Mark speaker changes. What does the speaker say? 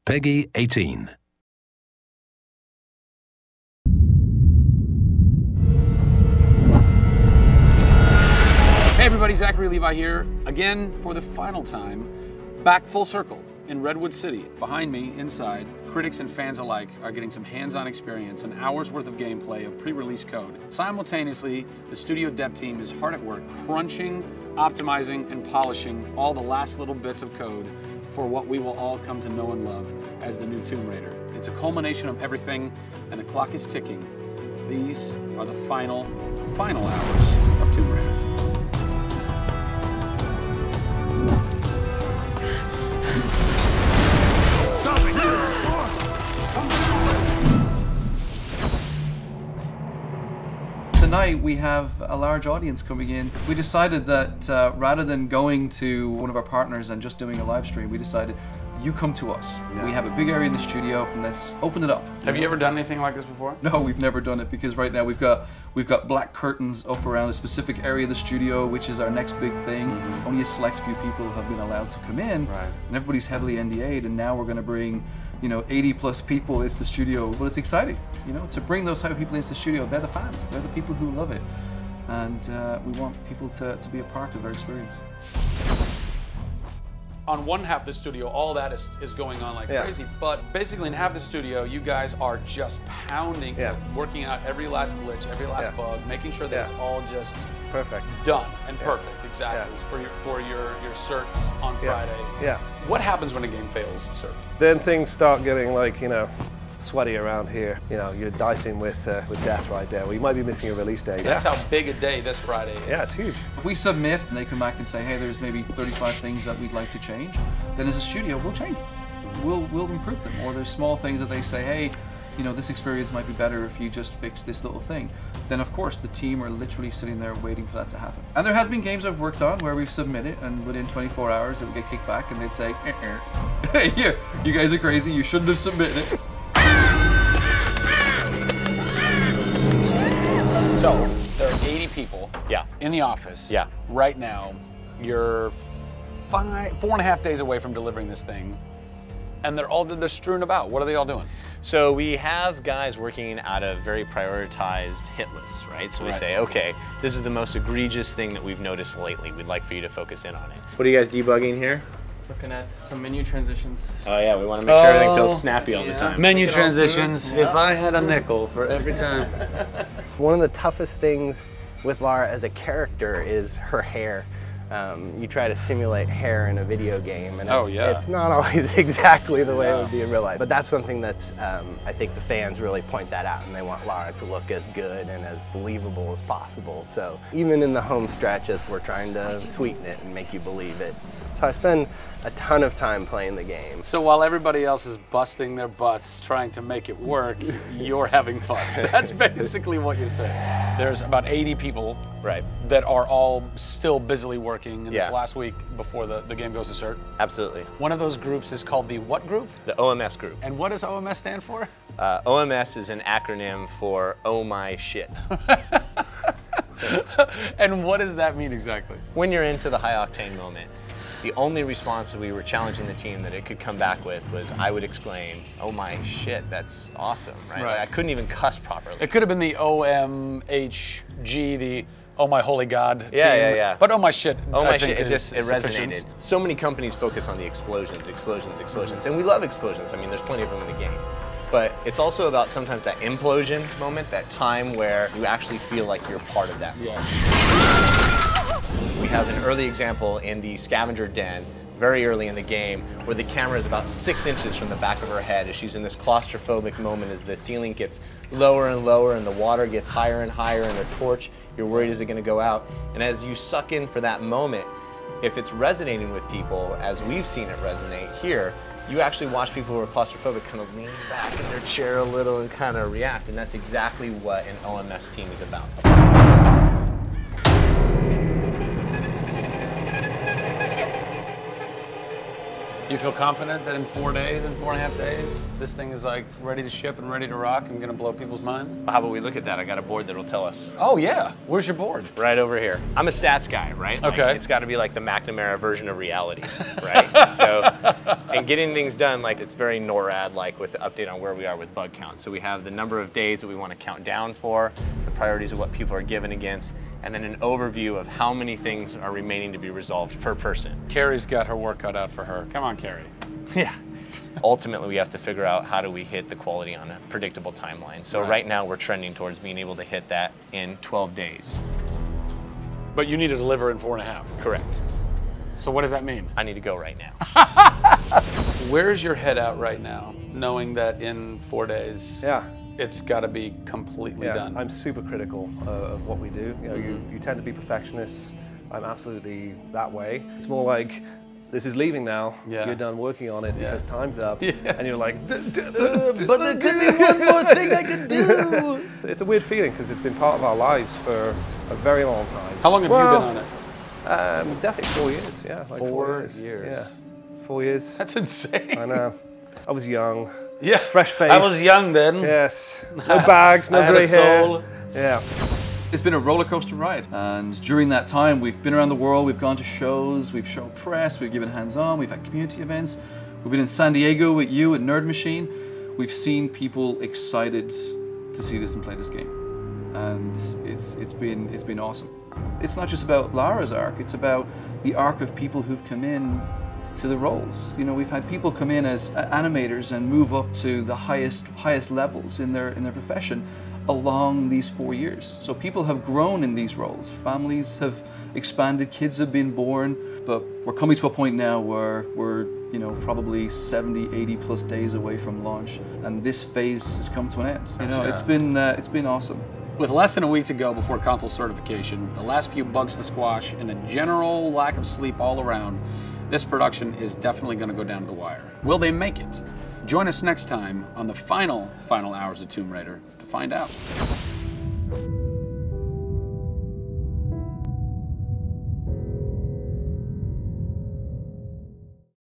Speaker 1: Peggy 18.
Speaker 2: Hey everybody, Zachary Levi here, again for the final time, back full circle in Redwood City. Behind me, inside, critics and fans alike are getting some hands-on experience, an hour's worth of gameplay of pre-release code. Simultaneously, the studio dev team is hard at work crunching, optimizing, and polishing all the last little bits of code for what we will all come to know and love as the new Tomb Raider. It's a culmination of everything, and the clock is ticking. These are the final hours of Tomb Raider.
Speaker 3: Tonight we have a large audience coming in. We decided that rather than going to one of our partners and just doing a live stream, we decided you come to us. Yeah. We have a big area in the studio and let's open it up.
Speaker 2: Have you ever done anything like this before?
Speaker 3: No, we've never done it because right now we've got black curtains up around a specific area of the studio, which is our next big thing. Mm-hmm. Only a select few people have been allowed to come in, right. And everybody's heavily NDA'd, and now we're going to bring 80 plus people into the studio. Well, it's exciting, to bring those type of people into the studio. They're the fans, they're the people who love it. And we want people to be a part of our experience.
Speaker 2: On one half of the studio, all that is going on like crazy, but basically in half the studio, you guys are just pounding, working out every last glitch, every last bug, making sure that it's all just
Speaker 4: perfect,
Speaker 2: done and perfect, exactly, for your certs on Friday.
Speaker 4: Yeah.
Speaker 2: What happens when a game fails cert?
Speaker 4: Then things start getting like, sweaty around here. You're dicing with death right there. We might be missing a release day.
Speaker 2: That's how big a day this Friday is.
Speaker 4: Yeah, it's huge.
Speaker 3: If we submit and they come back and say, hey, there's maybe 35 things that we'd like to change, then as a studio, we'll change them. We'll improve them. Or there's small things that they say, hey, this experience might be better if you just fix this little thing. Then of course the team are literally sitting there waiting for that to happen. And there has been games I've worked on where we've submitted and within 24 hours it would get kicked back and they'd say, hey, yeah, you guys are crazy, you shouldn't have submitted it.
Speaker 2: So, there are 80 people in the office right now. You're 4.5 days away from delivering this thing, and they're strewn about. What are they all doing?
Speaker 5: So we have guys working out of very prioritized hit lists, right? So we say, okay, this is the most egregious thing that we've noticed lately. We'd like for you to focus in on it. What are you guys debugging here?
Speaker 6: Looking at some menu transitions.
Speaker 5: Oh yeah, we want to make sure everything feels snappy all the time.
Speaker 2: Menu transitions, if I had a nickel for every time.
Speaker 7: One of the toughest things with Lara as a character is her hair. You try to simulate hair in a video game, and it's not always exactly the way it would be in real life. But that's something that's, I think the fans really point that out, and they want Lara to look as good and as believable as possible. So even in the home stretches, we're trying to sweeten it and make you believe it. So I spend a ton of time playing the game.
Speaker 2: So while everybody else is busting their butts trying to make it work, you're having fun. That's basically what you're saying. There's about 80 people that are all still busily working in this last week before the game goes to cert.
Speaker 5: Absolutely.
Speaker 2: One of those groups is called the what group?
Speaker 5: The OMS group.
Speaker 2: And what does OMS stand for?
Speaker 5: OMS is an acronym for Oh My Shit.
Speaker 2: And what does that mean exactly?
Speaker 5: When you're into the high octane moment, the only response that we were challenging the team that it could come back with was, I would exclaim, oh my shit, that's awesome, right? Like, I couldn't even cuss properly.
Speaker 2: It could have been the OMHG, the oh my holy god team.
Speaker 5: Yeah.
Speaker 2: But oh my shit,
Speaker 5: oh my shit,
Speaker 2: it
Speaker 5: resonated. So many companies focus on the explosions, and we love explosions. I mean, there's plenty of them in the game. But it's also about sometimes that implosion moment, that time where you actually feel like you're part of that. We have an early example in the scavenger den, very early in the game, where the camera is about 6 inches from the back of her head as she's in this claustrophobic moment as the ceiling gets lower and lower and the water gets higher and higher and her torch, you're worried, is it gonna go out? And as you suck in for that moment, if it's resonating with people, as we've seen it resonate here, you actually watch people who are claustrophobic kind of lean back in their chair a little and kind of react, and that's exactly what an OMS team is about.
Speaker 2: You feel confident that in 4 days, in 4.5 days, this thing is like ready to ship and ready to rock and gonna blow people's minds?
Speaker 5: Well, how about we look at that? I got a board that'll tell us.
Speaker 2: Oh yeah, where's your board?
Speaker 5: Right over here. I'm a stats guy, right?
Speaker 2: Okay.
Speaker 5: Like, it's gotta be like the McNamara version of reality, right? So And getting things done, like it's very NORAD-like with the update on where we are with bug count. So we have the number of days that we want to count down for, the priorities of what people are given against, and then an overview of how many things are remaining to be resolved per person.
Speaker 2: Carrie's got her work cut out for her. Come on, Carrie.
Speaker 5: Yeah. Ultimately, we have to figure out how do we hit the quality on a predictable timeline. So right now, we're trending towards being able to hit that in 12 days.
Speaker 2: But you need to deliver in 4.5.
Speaker 5: Correct.
Speaker 2: So what does that mean?
Speaker 5: I need to go right now.
Speaker 2: Where's your head at right now, knowing that in 4 days, it's got to be completely done?
Speaker 4: I'm super critical of what we do. You know, you tend to be perfectionists. I'm absolutely that way. It's more like, this is leaving now. You're done working on it because time's up. And you're like, but there could be one more thing I could do. It's a weird feeling because it's been part of our lives for a very long time.
Speaker 2: How long have you been on it?
Speaker 4: Definitely 4 years, yeah. Like
Speaker 2: 4 years.
Speaker 4: Yeah, 4 years.
Speaker 2: That's insane.
Speaker 4: I know. I was young.
Speaker 2: Yeah.
Speaker 4: Fresh face.
Speaker 2: I was young then.
Speaker 4: Yes. No bags, no grey hair.
Speaker 2: Soul.
Speaker 4: Yeah.
Speaker 3: It's been a roller coaster ride, and during that time we've been around the world, we've gone to shows, we've shown press, we've given hands-on, we've had community events, we've been in San Diego with you at Nerd Machine. We've seen people excited to see this and play this game, and it's been awesome. It's not just about Lara's arc, it's about the arc of people who've come in to the roles. You know, we've had people come in as animators and move up to the highest levels in their profession along these 4 years. So people have grown in these roles, families have expanded, kids have been born, but we're coming to a point now where we're, you know, probably 70, 80 plus days away from launch, and this phase has come to an end. You know, it's been awesome.
Speaker 2: With less than a week to go before console certification, the last few bugs to squash, and a general lack of sleep all around, this production is definitely going to go down to the wire. Will they make it? Join us next time on the final hours of Tomb Raider to find out.